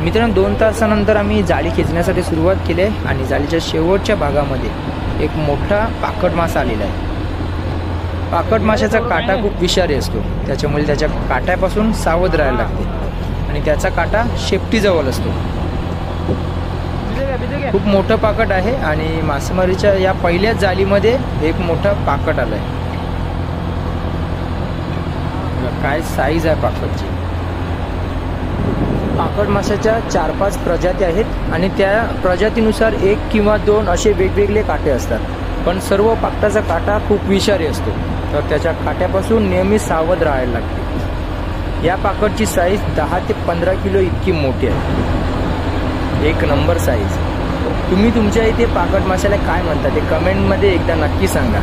मित्रांनो 2 तासानंतर आम्ही जाळी खेचण्यासाठी सुरुवात केली आहे आणि जाळीच्या शेवटच्या भागामध्ये एक मोठा पाकट मासा आलेला आहे। पाकट माशाचा काटा खूप विषारी असतो, त्याच्यामुळे त्याच्या काट्यापासून सावध राहायला लागते आणि त्याचा काटा शेपटीजवळ असतो। खूप मोठं पाकट आहे आणि मासेमारीच्या या पहिल्याच जाळीमध्ये एक मोठा पाकट आलाय। काय साईज आहे पाकटची। पाकट माशाच्या 4-5 प्रजाती आहेत आणि त्या प्रजातीनुसार 1 किंवा 2 असे वेगवेगळे काटे असतात, पण सर्व पाकटाचा काटा खूप विषारी असतो, तर त्याच्या काट्यापासून नेहमी सावध राहायला लागते। या पाकटची साईज 10 ते 15 किलो इतकी मोठी आहे। एक नंबर साईज। तुम्ही तुमच्या इथे पाकट माशाला काय म्हणता ते कमेंटमध्ये एकदा नक्की सांगा।